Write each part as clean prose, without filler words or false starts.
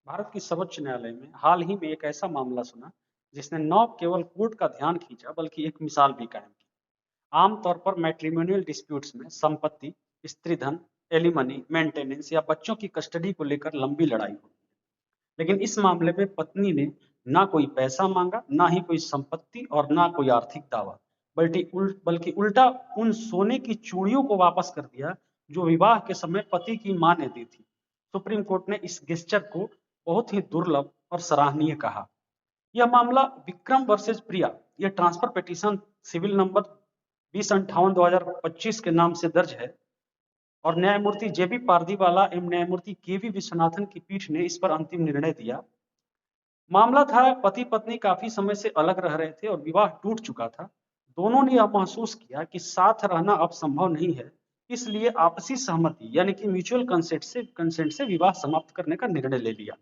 भारत की सर्वोच्च न्यायालय में हाल ही में एक ऐसा मामला सुना जिसने न केवल कोर्ट का ध्यान खींचा बल्कि एक मिसाल भी कायम की। आमतौर पर मैट्रिमोनियल डिस्प्यूट्स में संपत्ति, स्त्री धन, एलिमनी, मेंटेनेंस या बच्चों की कस्टडी को लेकर लंबी लड़ाई होती है। लेकिन इस मामले में पत्नी ने ना कोई पैसा मांगा, ना ही कोई संपत्ति और ना कोई आर्थिक दावा, बल्कि उल्टा उन सोने की चूड़ियों को वापस कर दिया जो विवाह के समय पति की मां ने दी थी। सुप्रीम कोर्ट ने इस गेस्चर को बहुत ही दुर्लभ और सराहनीय कहा। यह मामला विक्रम वर्सेस प्रिया, यह ट्रांसफर पिटीशन सिविल नंबर 2058/2025 के नाम से दर्ज है और न्यायमूर्ति जेबी पारदीवाला एवं न्यायमूर्ति केवी विश्वनाथन की पीठ ने इस पर अंतिम निर्णय दिया। मामला था, पति पत्नी काफी समय से अलग रह रहे थे और विवाह टूट चुका था। दोनों ने यह महसूस किया कि साथ रहना अब संभव नहीं है, इसलिए आपसी सहमति यानी कि म्यूचुअल कंसेंट से विवाह समाप्त करने का निर्णय ले लिया।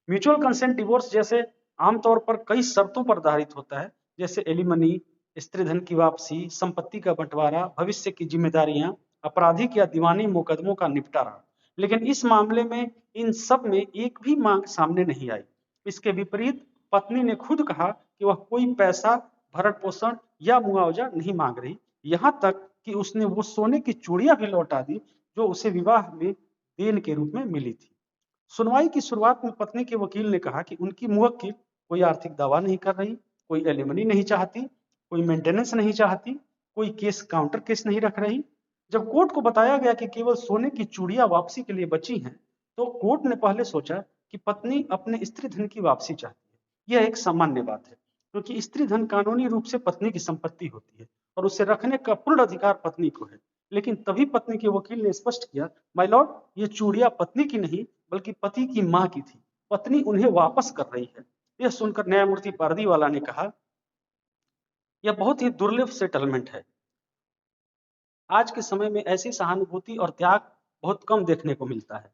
म्यूचुअल कंसेंट डिवोर्स जैसे आमतौर पर कई शर्तों पर आधारित होता है, जैसे एलिमनी, स्त्री धन की वापसी, संपत्ति का बंटवारा, भविष्य की जिम्मेदारियां, आपराधिक या दीवानी मुकदमों का निपटारा। लेकिन इस मामले में इन सब में एक भी मांग सामने नहीं आई। इसके विपरीत पत्नी ने खुद कहा कि वह कोई पैसा, भरण पोषण या मुआवजा नहीं मांग रही। यहां तक कि उसने वो सोने की चूड़ियां भी लौटा दी जो उसे विवाह में देन के रूप में मिली थी। सुनवाई की शुरुआत में पत्नी के वकील ने कहा कि उनकी मुवक्किल कोई आर्थिक दावा नहीं कर रही, कोई एलिमनी नहीं चाहती, कोई मेंटेनेंस नहीं चाहती, कोई केस काउंटर केस नहीं रख रही। जब कोर्ट को बताया गया कि केवल सोने की चूड़ियां वापसी के लिए बची हैं, तो कोर्ट ने पहले सोचा कि पत्नी अपने स्त्री धन की वापसी चाहती है। यह एक सामान्य बात है, क्योंकि स्त्री धन कानूनी रूप से पत्नी की संपत्ति होती है और उसे रखने का पूर्ण अधिकार पत्नी को है। लेकिन तभी पत्नी के वकील ने स्पष्ट किया, माय लॉर्ड, ये चूड़ियां पत्नी की नहीं बल्कि पति की मां की थी। पत्नी उन्हें वापस कर रही है। यह सुनकर न्यायमूर्ति पारदीवाला ने कहा, यह बहुत ही दुर्लभ सेटलमेंट है। आज के समय में ऐसी सहानुभूति और त्याग बहुत कम देखने को मिलता है।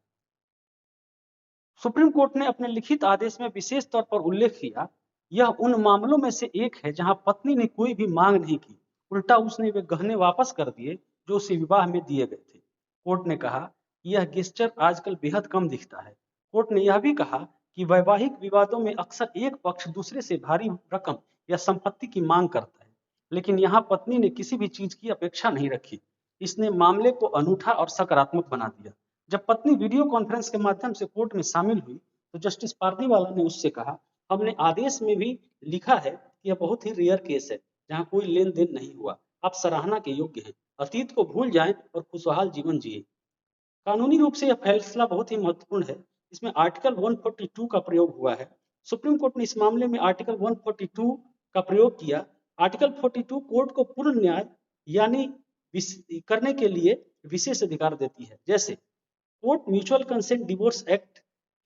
सुप्रीम कोर्ट ने अपने लिखित आदेश में विशेष तौर पर उल्लेख किया, यह उन मामलों में से एक है जहां पत्नी ने कोई भी मांग नहीं की, उल्टा उसने वे गहने वापस कर दिए जो उसे विवाह में दिए गए थे। कोर्ट ने कहा, यह गेस्चर आजकल बेहद कम दिखता है। कोर्ट ने यह भी कहा कि वैवाहिक विवादों में अक्सर एक पक्ष दूसरे से भारी रकम या संपत्ति की मांग करता है, लेकिन यहाँ पत्नी ने किसी भी चीज की अपेक्षा नहीं रखी। इसने मामले को अनूठा और सकारात्मक बना दिया। जब पत्नी वीडियो कॉन्फ्रेंस के माध्यम से कोर्ट में शामिल हुई, तो जस्टिस पारदीवाला ने उससे कहा, हमने आदेश में भी लिखा है कि यह बहुत ही रेयर केस है जहां कोई लेन देन नहीं हुआ। आप सराहना के योग्य हैं। अतीत को भूल जाएं और खुशहाल जीवन जिए। कानूनी रूप से यह फैसला बहुत ही महत्वपूर्ण है। इसमें आर्टिकल 142 का प्रयोग हुआ है। सुप्रीम कोर्ट ने इस मामले में आर्टिकल 142 का प्रयोग किया। आर्टिकल 42 कोर्ट को पूर्ण न्याय यानी करने के लिए विशेष अधिकार देती है। जैसे court mutual consent divorce act,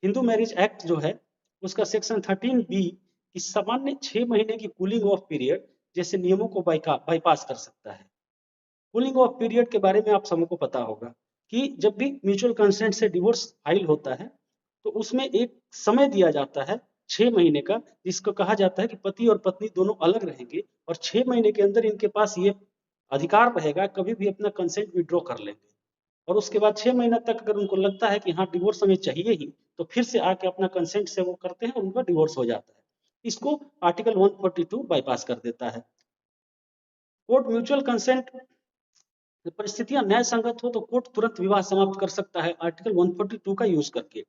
Hindu marriage act जो है, उसका सेक्शन 13B की सामान्य 6 महीने की कूलिंग ऑफ पीरियड जैसे नियमों को बाईपास कर सकता है। कूलिंग ऑफ पीरियड के बारे में आप सबको पता होगा कि जब भी म्यूचुअल कंसेंट से डिवोर्स फाइल होता है, तो उसमें एक समय दिया जाता है 6 महीने का, जिसको कहा जाता है कि पति और पत्नी दोनों अलग रहेंगे और 6 महीने के अंदर इनके पास ये अधिकार रहेगा कभी भी अपना कंसेंट विड्रॉ कर लेंगे। और उसके बाद 6 महीना तक अगर उनको लगता है कि हाँ डिवोर्स हमें चाहिए ही, तो फिर से आके अपना कंसेंट से वो करते हैं और उनका डिवोर्स हो जाता है। इसको आर्टिकल 142 बाईपास कर देता है। कोर्ट म्यूचुअल कंसेंट परिस्थितियां न्याय संगत हो तो कोर्ट तुरंत विवाह समाप्त कर सकता है आर्टिकल 142 का यूज करके।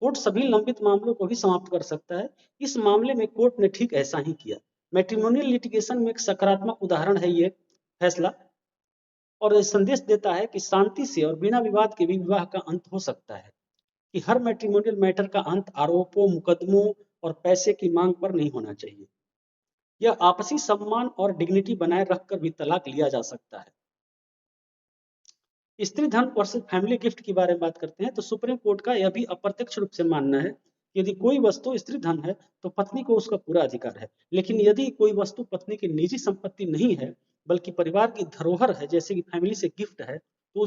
कोर्ट सभी लंबित मामलों को भी समाप्त कर सकता है। इस मामले में कोर्ट ने ठीक ऐसा ही किया। मैट्रिमोनियल लिटिगेशन में एक सकारात्मक उदाहरण है ये फैसला, और यह संदेश देता है कि शांति से और बिना विवाद के भी विवाह का अंत हो सकता है, कि हर मैट्रिमोनियल मैटर का अंत आरोपों, मुकदमों और पैसे की मांग पर नहीं होना चाहिए। यह आपसी सम्मान और डिग्निटी बनाए रखकर भी तलाक लिया जा सकता है। स्त्री धन वर्सेस फैमिली गिफ्ट के बारे में बात करते हैं, तो सुप्रीम कोर्ट का यह भी अप्रत्यक्ष रूप से मानना है कि यदि कोई वस्तु स्त्री धन है तो पत्नी को उसका पूरा अधिकार है। लेकिन यदि कोई वस्तु पत्नी की निजी संपत्ति नहीं है बल्कि परिवार की धरोहर है, जैसे कि फैमिली से गिफ्ट है, तो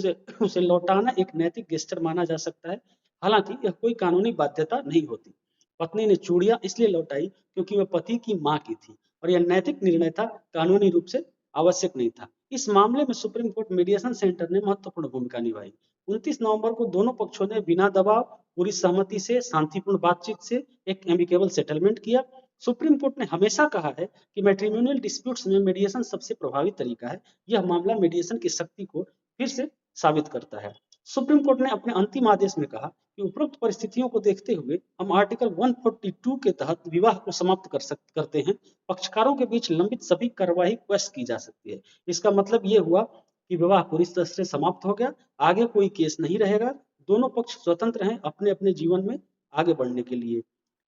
उसे लौटाना एक नैतिक गेस्चर माना जा सकता है। हालांकि यह कोई कानूनी बाध्यता नहीं होती। पत्नी ने चूड़ियां इसलिए लौटाई क्योंकि वह पति की मां की थी और यह नैतिक निर्णय था, कानूनी रूप से आवश्यक नहीं था। इस मामले में सुप्रीम कोर्ट मीडिएशन सेंटर ने महत्वपूर्ण भूमिका निभाई। 29 नवंबर को दोनों पक्षों ने बिना दबाव, पूरी सहमति से, शांतिपूर्ण बातचीत से एक एमिकेबल सेटलमेंट किया। सुप्रीम कोर्ट ने हमेशा कहा है कि मैट्रिमोनियल डिस्प्यूट्स में मीडिएशन सबसे प्रभावी तरीका है। यह मामला मीडिएशन की शक्ति को फिर से साबित करता है। सुप्रीम कोर्ट ने अपने अंतिम आदेश में कहा कि उपरोक्त परिस्थितियों को देखते हुए हम आर्टिकल 142 के तहत विवाह को समाप्त करते हैं। पक्षकारों के बीच लंबित सभी कार्यवाही क्वेश की जा सकती है। इसका मतलब ये हुआ कि विवाह पूरी तरह से समाप्त हो गया, आगे कोई केस नहीं रहेगा, दोनों पक्ष स्वतंत्र हैं अपने अपने जीवन में आगे बढ़ने के लिए।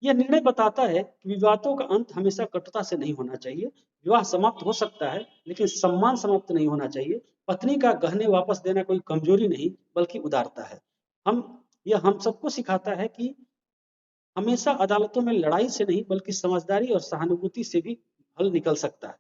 यह निर्णय बताता है कि विवादों का अंत हमेशा कटुता से नहीं होना चाहिए। विवाह समाप्त हो सकता है, लेकिन सम्मान समाप्त नहीं होना चाहिए। पत्नी का गहने वापस देना कोई कमजोरी नहीं, बल्कि उदारता है। हम यह हम सबको सिखाता है कि हमेशा अदालतों में लड़ाई से नहीं, बल्कि समझदारी और सहानुभूति से भी हल निकल सकता है।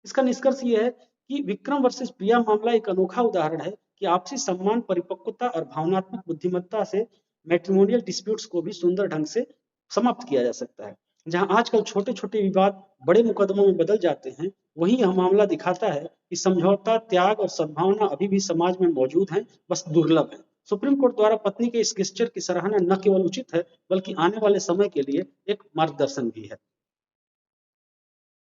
इसका निष्कर्ष यह है कि विक्रम वर्सेस प्रिया मामला एक अनोखा उदाहरण है कि आपसी सम्मान, परिपक्वता और भावनात्मक बुद्धिमत्ता से मैट्रिमोनियल डिस्प्यूट्स को भी सुंदर ढंग से समाप्त किया जा सकता है। जहां आजकल छोटे छोटे विवाद बड़े मुकदमों में बदल जाते हैं, वहीं यह मामला दिखाता है कि समझौता, त्याग और सद्भावना अभी भी समाज में मौजूद हैं, बस दुर्लभ है। सुप्रीम कोर्ट द्वारा पत्नी के इस गेस्चर की सराहना न केवल उचित है, बल्कि आने वाले समय के लिए एक मार्गदर्शन भी है।